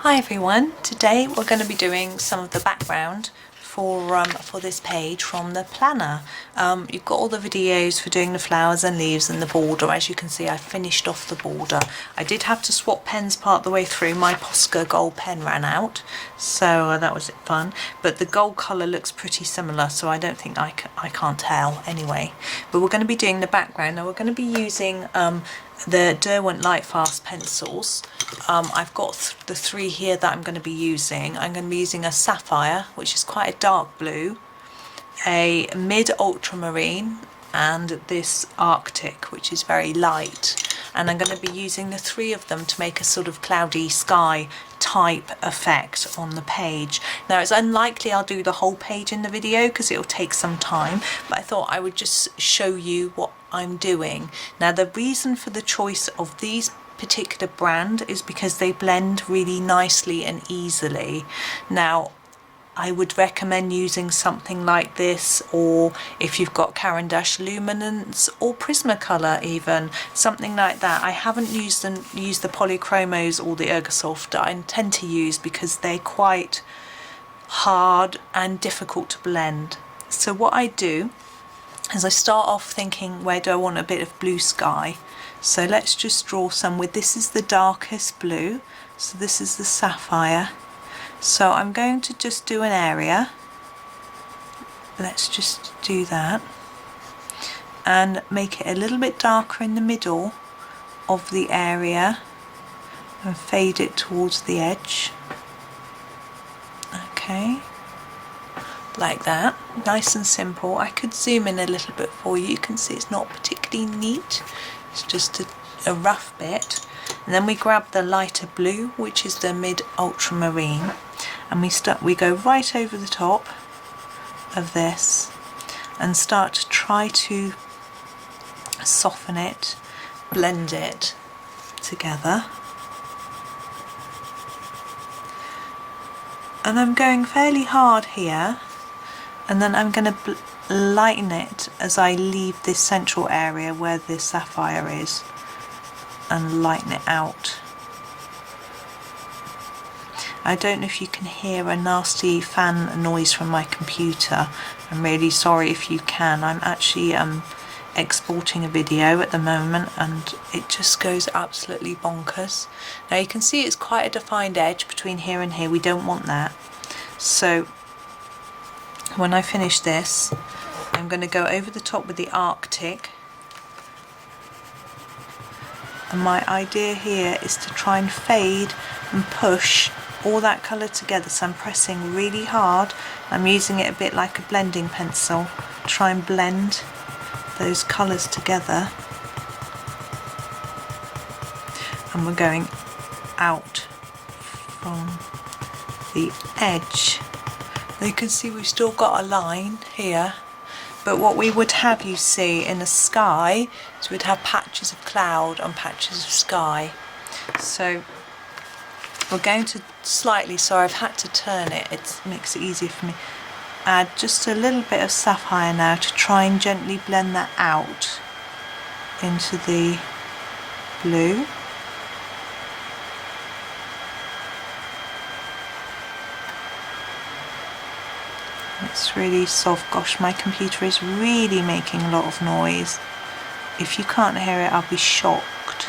Hi everyone, today we're going to be doing some of the background for this page from the planner. You've got all the videos for doing the flowers and leaves and the border. As you can see, I finished off the border. I did have to swap pens part the way through. My Posca gold pen ran out, so that was fun, but the gold colour looks pretty similar, so I don't think I can't tell anyway. But we're going to be doing the background. Now we're going to be using the Derwent Lightfast pencils. I've got the three here that I'm going to be using. I'm going to be using a sapphire, which is quite a dark blue, a mid ultramarine, and this Arctic, which is very light. And I'm going to be using the three of them to make a sort of cloudy sky type effect on the page. Now it's unlikely I'll do the whole page in the video because it'll take some time, but I thought I would just show you what I'm doing. Now the reason for the choice of these particular brand is because they blend really nicely and easily. Now I would recommend using something like this, or if you've got Caran d'Ache Luminance or Prismacolor even, something like that. I haven't used the Polychromos or the Ergosoft that I intend to use because they're quite hard and difficult to blend. So what I do is I start off thinking, where do I want a bit of blue sky? So let's just draw some with, this is the darkest blue, so this is the sapphire. So I'm going to just do an area. Let's just do that and make it a little bit darker in the middle of the area and fade it towards the edge. Okay, like that, nice and simple. I could zoom in a little bit for you. You can see it's not particularly neat, it's just a rough bit. And then we grab the lighter blue, which is the mid ultramarine, and we go right over the top of this and start to try to soften it, blend it together. And I'm going fairly hard here, and then I'm going to lighten it as I leave this central area where this sapphire is, and lighten it out. I don't know if you can hear a nasty fan noise from my computer. I'm really sorry if you can. I'm actually exporting a video at the moment and it just goes absolutely bonkers. Now you can see it's quite a defined edge between here and here. We don't want that. So when I finish this, I'm going to go over the top with the Arctic. And my idea here is to try and fade and push all that colour together. So I'm pressing really hard. I'm using it a bit like a blending pencil. Try and blend those colours together. And we're going out from the edge. Now you can see we've still got a line here. But what we would have, you see, in the sky is we'd have patches of cloud and patches of sky. So we're going to slightly, sorry I've had to turn it, it makes it easier for me, add just a little bit of sapphire now to try and gently blend that out into the blue. It's really soft. Gosh, my computer is really making a lot of noise. If you can't hear it, I'll be shocked.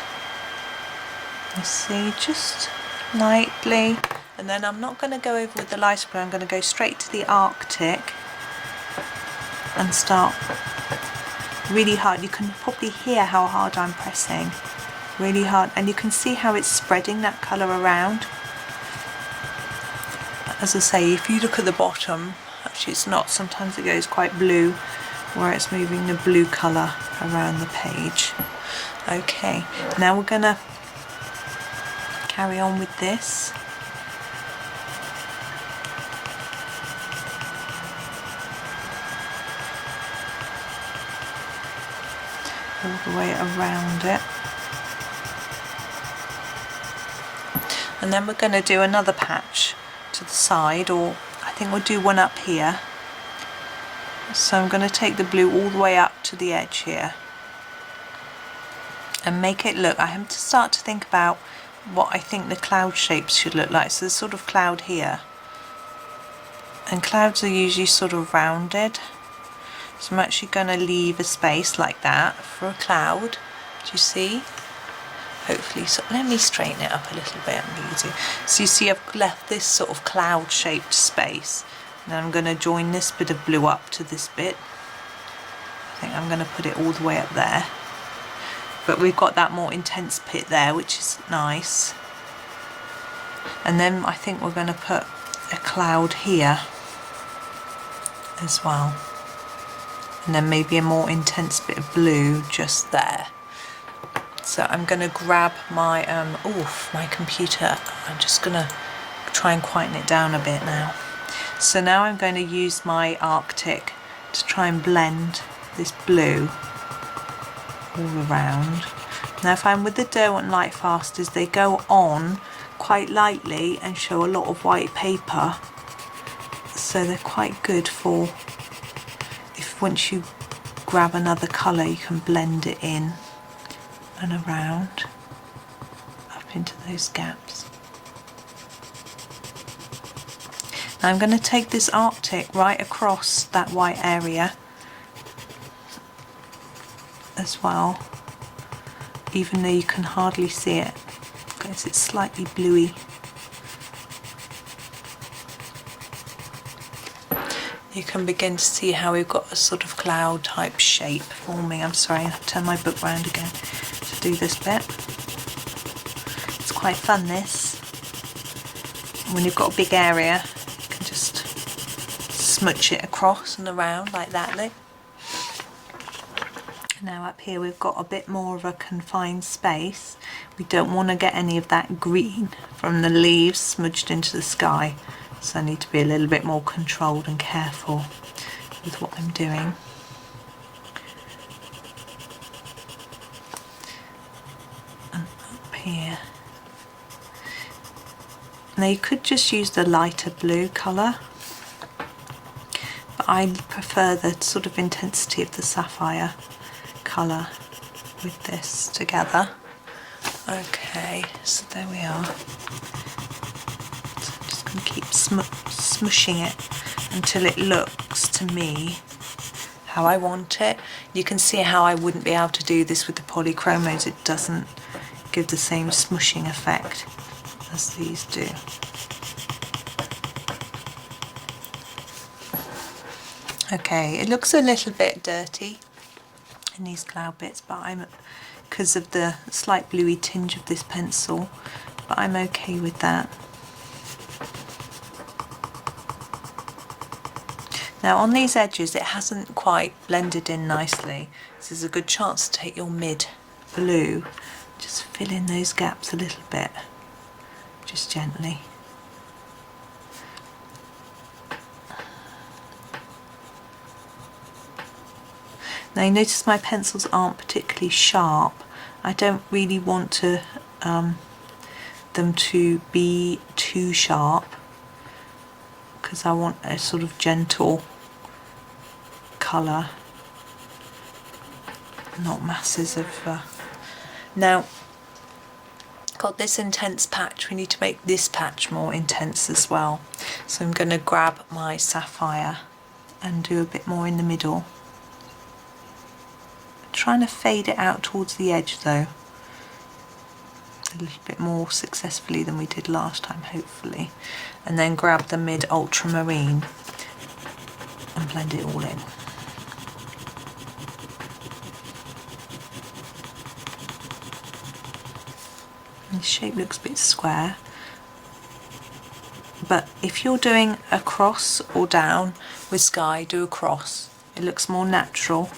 You see, just lightly. And then I'm not going to go over with the lighter blue, I'm going to go straight to the Arctic and start really hard. You can probably hear how hard I'm pressing. Really hard. And you can see how it's spreading that colour around. As I say, if you look at the bottom, actually it's not, sometimes it goes quite blue where it's moving the blue colour around the page. Okay, now we're going to carry on with this. All the way around it. And then we're going to do another patch to the side, or I think we'll do one up here. So I'm going to take the blue all the way up to the edge here and make it look, I have to start to think about what I think the cloud shapes should look like. So there's sort of cloud here, and clouds are usually sort of rounded, so I'm actually going to leave a space like that for a cloud. Do you see? Hopefully, so let me straighten it up a little bit and easy. So you see I've left this sort of cloud shaped space. Now I'm going to join this bit of blue up to this bit. I think I'm going to put it all the way up there. But we've got that more intense bit there, which is nice. And then I think we're going to put a cloud here as well. And then maybe a more intense bit of blue just there. So I'm going to grab my, my computer. I'm just going to try and quieten it down a bit now. So now I'm going to use my Arctic to try and blend this blue all around. Now if I'm with the Derwent Light Fasters, they go on quite lightly and show a lot of white paper. So they're quite good for, if once you grab another colour you can blend it in and around up into those gaps. Now I'm going to take this Arctic right across that white area as well, even though you can hardly see it because it's slightly bluey. You can begin to see how we've got a sort of cloud type shape forming. I'm sorry, I have to turn my book round again to do this bit. It's quite fun, this. When you've got a big area, you can just smudge it across and around like that, look. Now up here we've got a bit more of a confined space. We don't want to get any of that green from the leaves smudged into the sky. So I need to be a little bit more controlled and careful with what I'm doing. And up here. Now you could just use the lighter blue colour, but I prefer the sort of intensity of the sapphire colour with this together. Okay, so there we are. So I'm just going to keep smushing it until it looks to me how I want it. You can see how I wouldn't be able to do this with the polychromos. It doesn't give the same smushing effect as these do. Okay, it looks a little bit dirty in these cloud bits, but because of the slight bluey tinge of this pencil, but I'm okay with that. Now on these edges it hasn't quite blended in nicely. This is a good chance to take your mid blue, just fill in those gaps a little bit, just gently. Now you notice my pencils aren't particularly sharp. I don't really want to them to be too sharp because I want a sort of gentle colour, not masses of... Now, got this intense patch, we need to make this patch more intense as well. So I'm going to grab my sapphire and do a bit more in the middle. Trying to fade it out towards the edge though, a little bit more successfully than we did last time, hopefully. And then grab the mid ultramarine and blend it all in. And the shape looks a bit square, but if you're doing a cross or down with sky, do a cross. It looks more natural.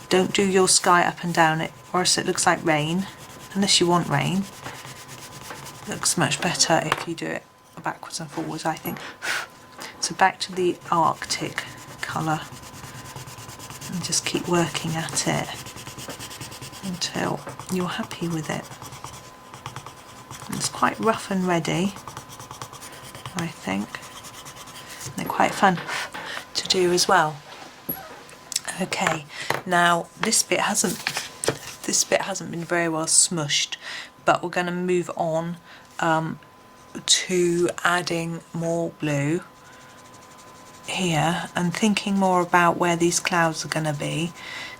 Don't do your sky up and down it, or else it looks like rain, unless you want rain. It looks much better if you do it backwards and forwards, I think. So back to the Arctic colour, and just keep working at it until you're happy with it. It's quite rough and ready, I think. And they're quite fun to do as well. Okay, now this bit hasn't been very well smushed, but we're going to move on to adding more blue here and thinking more about where these clouds are going to be.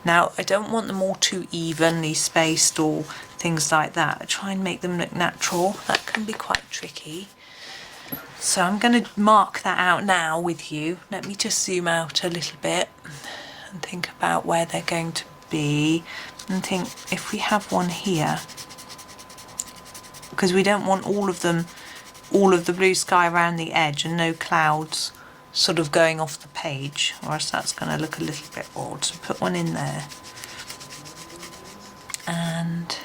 Now I don't want them all too evenly spaced or things like that. I try and make them look natural. That can be quite tricky. So I'm going to mark that out now with you. Let me just zoom out a little bit and think about where they're going to be, and think if we have one here, because we don't want all of them, all of the blue sky around the edge and no clouds sort of going off the page, or else that's going to look a little bit odd. So put one in there, and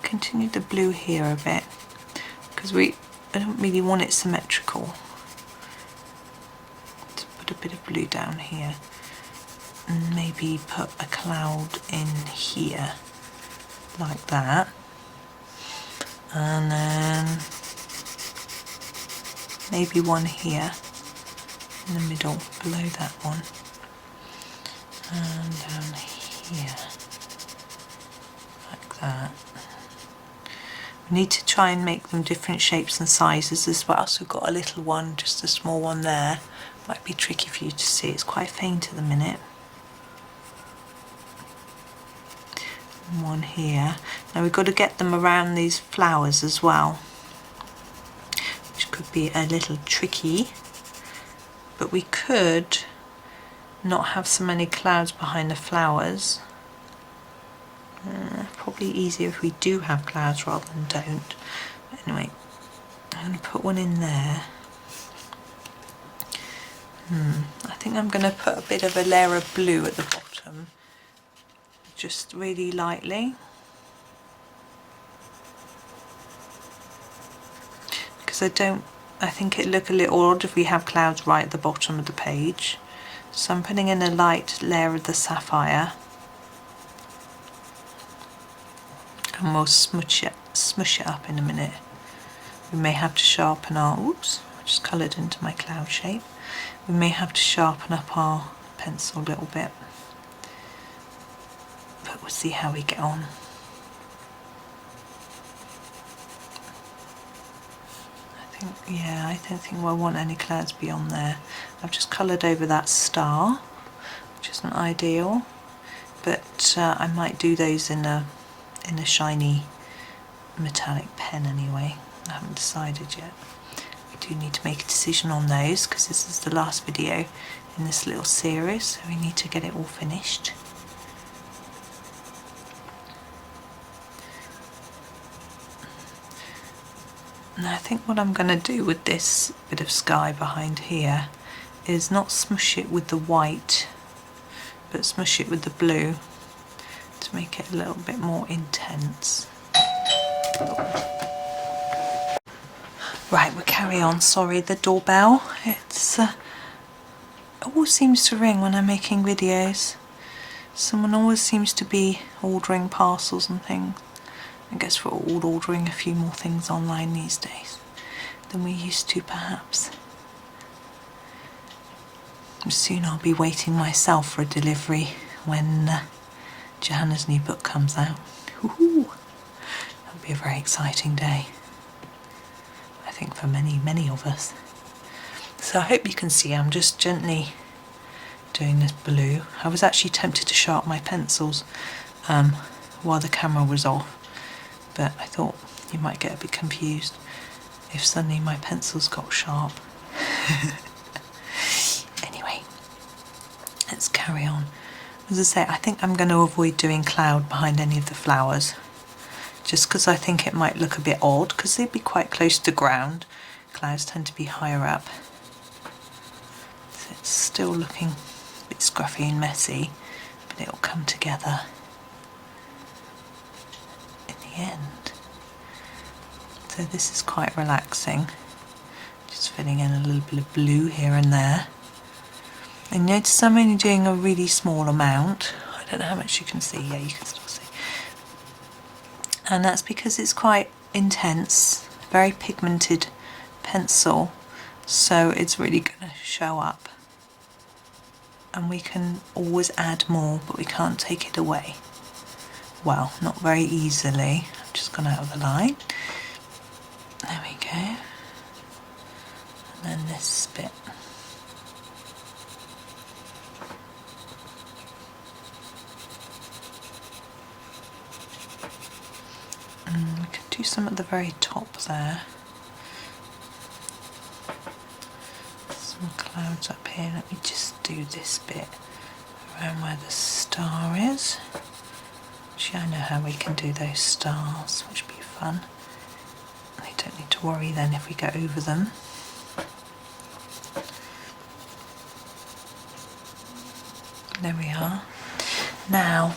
continue the blue here a bit, because I don't really want it symmetrical. So put a bit of blue down here, and maybe put a cloud in here like that, and then maybe one here in the middle below that one, and down here like that. We need to try and make them different shapes and sizes as well. So we've got a little one, just a small one there. Might be tricky for you to see, it's quite faint at the minute. And one here. Now we've got to get them around these flowers as well, which could be a little tricky, but we could not have so many clouds behind the flowers. Probably easier if we do have clouds rather than don't. But anyway, I'm going to put one in there. I think I'm going to put a bit of a layer of blue at the bottom, just really lightly, because I think it'd look a little odd if we have clouds right at the bottom of the page. So I'm putting in a light layer of the sapphire, and we'll smush it up in a minute. We may have to sharpen our, oops, I just coloured into my cloud shape. We may have to sharpen up our pencil a little bit, but we'll see how we get on. I don't think we'll want any clouds beyond there. I've just coloured over that star, which isn't ideal, but I might do those in a shiny metallic pen anyway. I haven't decided yet. We do need to make a decision on those, because this is the last video in this little series, so we need to get it all finished. Now I think what I'm going to do with this bit of sky behind here is not smush it with the white, but smush it with the blue to make it a little bit more intense. Right, we'll carry on. Sorry, the doorbell. It always seems to ring when I'm making videos. Someone always seems to be ordering parcels and things. I guess we're all ordering a few more things online these days than we used to, perhaps. Soon I'll be waiting myself for a delivery when Johanna's new book comes out. Woohoo! That'll be a very exciting day, I think, for many, many of us. So I hope you can see I'm just gently doing this blue. I was actually tempted to sharpen my pencils while the camera was off, but I thought you might get a bit confused if suddenly my pencils got sharp. Anyway, let's carry on. As I say, I think I'm going to avoid doing cloud behind any of the flowers, just because I think it might look a bit odd, because they'd be quite close to ground. Clouds tend to be higher up. So it's still looking a bit scruffy and messy, but it'll come together in the end. So this is quite relaxing. Just filling in a little bit of blue here and there. And notice I'm only doing a really small amount. I don't know how much you can see. Yeah, you can still see. And that's because it's quite intense, very pigmented pencil, so it's really going to show up. And we can always add more, but we can't take it away. well, not very easily. I've just gone out of the line. There we go. And then this bit. We can do some at the very top there. Some clouds up here. Let me just do this bit around where the star is. Actually, I know how we can do those stars, which would be fun. We don't need to worry then if we go over them. There we are. Now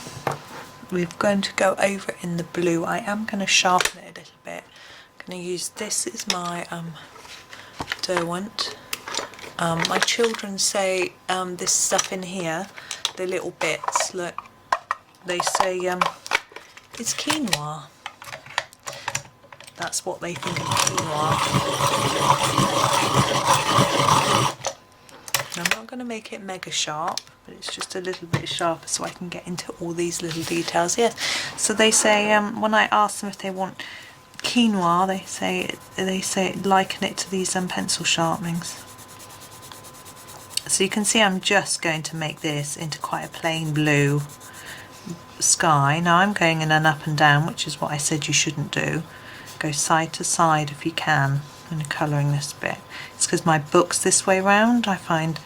we're going to go over in the blue. I am going to sharpen it a little bit. I'm going to use this is my Derwent. My children say this stuff in here, the little bits, look, they say it's quinoa. That's what they think of quinoa. I'm not going to make it mega sharp, but it's just a little bit sharper so I can get into all these little details. Yes, so they say when I ask them if they want quinoa, they say liken it to these pencil sharpenings. So you can see I'm just going to make this into quite a plain blue sky. Now I'm going in an up and down, which is what I said you shouldn't do. Go side to side if you can when you're colouring this bit. It's because my book's this way round. I find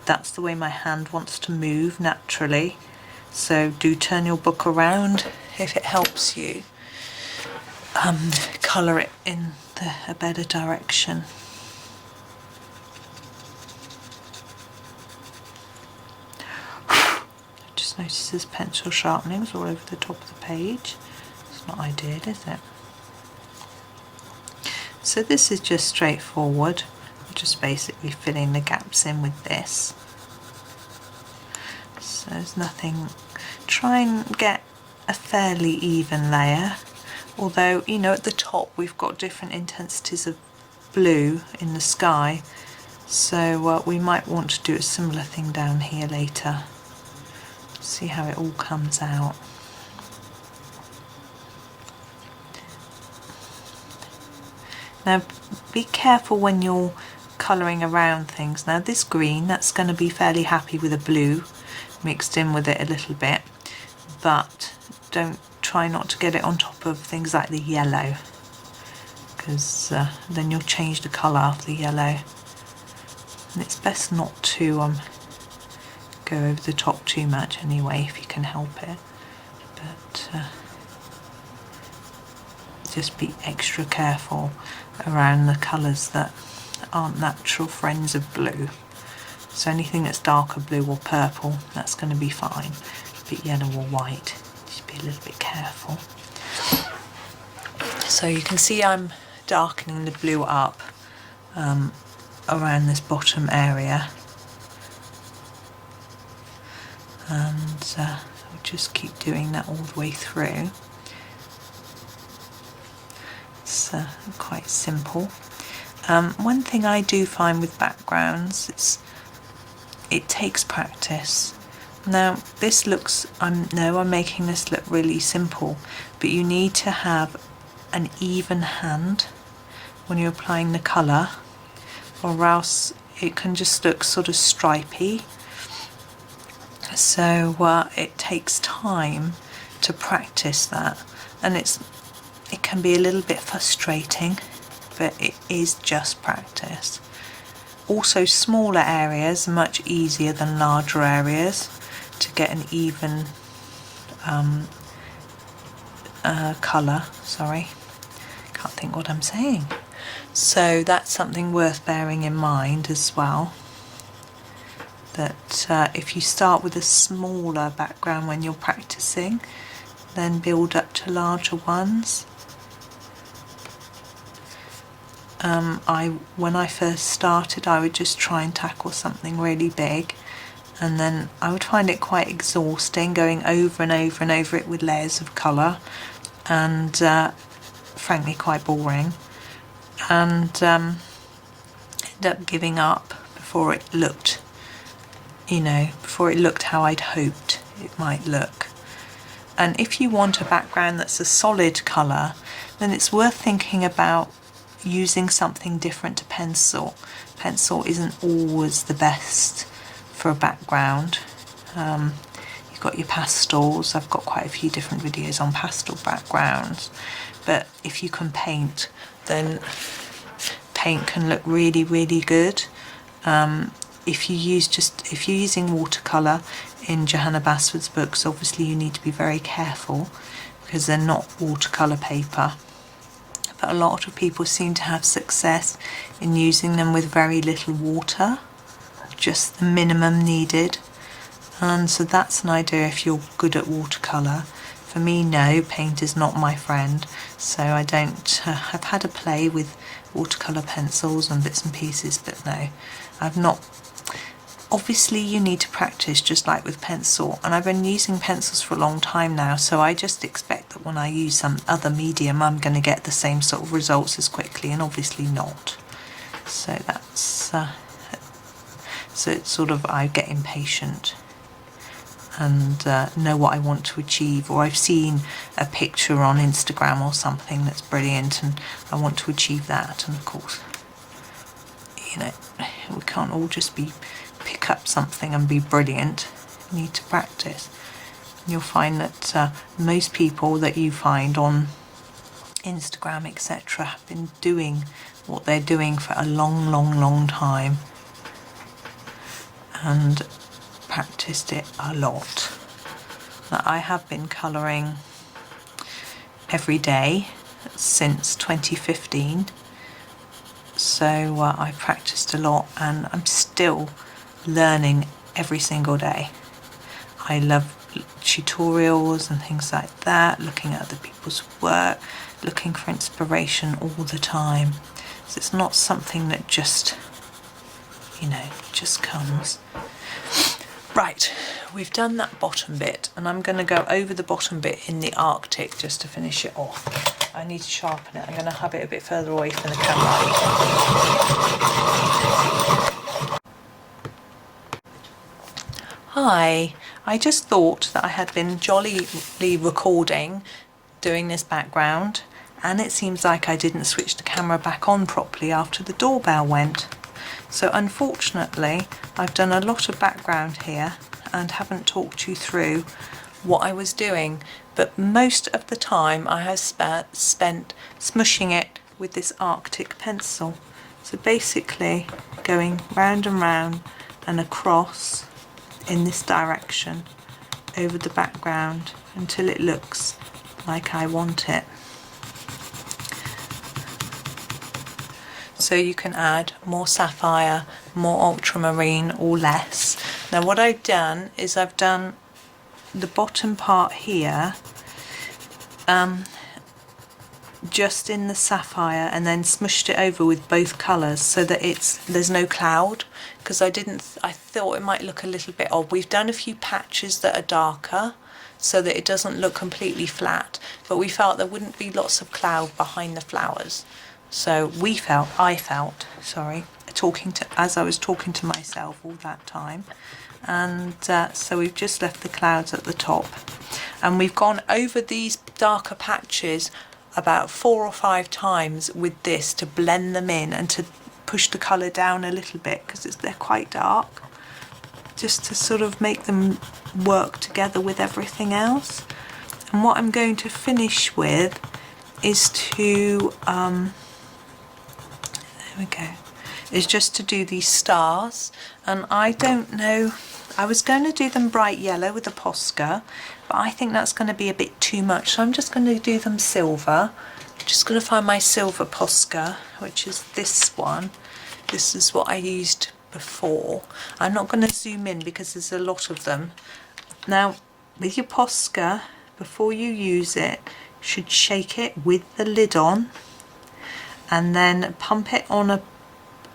that's the way my hand wants to move naturally. So do turn your book around if it helps you colour it in a better direction. Just notice there's pencil sharpenings all over the top of the page. It's not ideal, is it? So this is just straightforward. We're just basically filling the gaps in with this. So there's nothing. Try and get a fairly even layer. Although, you know, at the top we've got different intensities of blue in the sky. So we might want to do a similar thing down here later. See how it all comes out. Now be careful when you're colouring around things. Now this green, that's going to be fairly happy with a blue mixed in with it a little bit, but try not to get it on top of things like the yellow, because then you'll change the colour of the yellow, and it's best not to go over the top too much anyway if you can help it, but just be extra careful around the colours that aren't natural friends of blue. So anything that's darker blue or purple, that's going to be fine, but yellow or white, just be a little bit careful. So you can see I'm darkening the blue up around this bottom area, and we'll just keep doing that all the way through. It's quite simple. One thing I do find with backgrounds, it takes practice. Now this looks, I'm making this look really simple, but you need to have an even hand when you're applying the colour, or else it can just look sort of stripy. So it takes time to practice that, and it can be a little bit frustrating, but it is just practice. Also, smaller areas are much easier than larger areas to get an even colour. Sorry, can't think what I'm saying. So that's something worth bearing in mind as well, that if you start with a smaller background when you're practicing, then build up to larger ones. When I first started, I would just try and tackle something really big, and then I would find it quite exhausting going over and over and over it with layers of colour, and frankly quite boring, and end up giving up before it looked, before it looked how I'd hoped it might look. And if you want a background that's a solid colour, then it's worth thinking about using something different to pencil. Pencil isn't always the best for a background. You've got your pastels. I've got quite a few different videos on pastel backgrounds, but if you can paint, then paint can look really, really good. If you're using watercolour in Johanna Basford's books, obviously you need to be very careful because they're not watercolour paper. But a lot of people seem to have success in using them with very little water, just the minimum needed. And so that's an idea if you're good at watercolour. For me, no, paint is not my friend, so I don't. I've had a play with watercolour pencils and bits and pieces, but no, I've not. Obviously you need to practice just like with pencil, and I've been using pencils for a long time now, so I just expect that when I use some other medium I'm going to get the same sort of results as quickly, and obviously not. So that's so it's sort of, I get impatient and know what I want to achieve, or I've seen a picture on Instagram or something that's brilliant and I want to achieve that, and of course, you know, we can't all just pick up something and be brilliant. You need to practice. You'll find that most people that you find on Instagram, etc., have been doing what they're doing for a long time and practiced it a lot. Now, I have been colouring every day since 2015, so I practiced a lot and I'm still learning every single day. I love tutorials and things like that, looking at other people's work, looking for inspiration all the time. So it's not something that just, you know, just comes. Right, we've done that bottom bit, and I'm going to go over the bottom bit in the Arctic just to finish it off. I need to sharpen it. I'm going to have it a bit further away from the camera. Hi, I just thought that I had been jollily recording doing this background, and it seems like I didn't switch the camera back on properly after the doorbell went. So unfortunately I've done a lot of background here and haven't talked you through what I was doing, but most of the time I have spent smushing it with this Arctic pencil. So basically going round and round and across in this direction over the background until it looks like I want it. So you can add more sapphire, more ultramarine or less. Now what I've done is I've done the bottom part here just in the sapphire and then smushed it over with both colours so that there's no cloud, because I thought it might look a little bit odd. We've done a few patches that are darker so that it doesn't look completely flat, but we felt there wouldn't be lots of cloud behind the flowers. So I felt, as I was talking to myself all that time, and so we've just left the clouds at the top, and we've gone over these darker patches about 4 or 5 times with this to blend them in and to push the colour down a little bit because they're quite dark, just to sort of make them work together with everything else. And what I'm going to finish with is is just to do these stars, and I don't know, I was going to do them bright yellow with a Posca, but I think that's going to be a bit too much, so I'm just going to do them silver. I'm just going to find my silver Posca, which is this one. This is what I used before. I'm not going to zoom in because there's a lot of them. Now with your Posca, before you use it, you should shake it with the lid on and then pump it on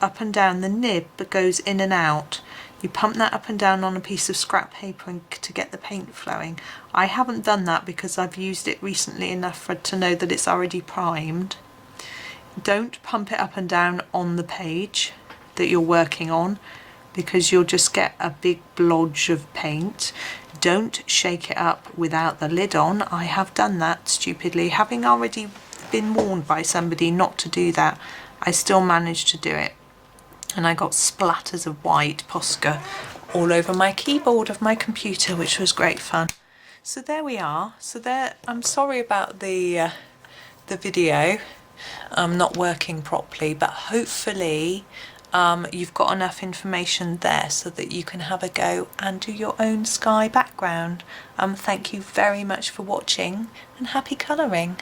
up and down the nib that goes in and out. You pump that up and down on a piece of scrap paper to get the paint flowing. I haven't done that because I've used it recently enough to know that it's already primed. Don't pump it up and down on the page that you're working on, because you'll just get a big blodge of paint. Don't shake it up without the lid on. I have done that stupidly, having already been warned by somebody not to do that. I still managed to do it, and I got splatters of white Posca all over my keyboard of my computer, which was great fun. So there we are. So there, I'm sorry about the video not working properly, but hopefully you've got enough information there so that you can have a go and do your own sky background. Thank you very much for watching, and happy colouring.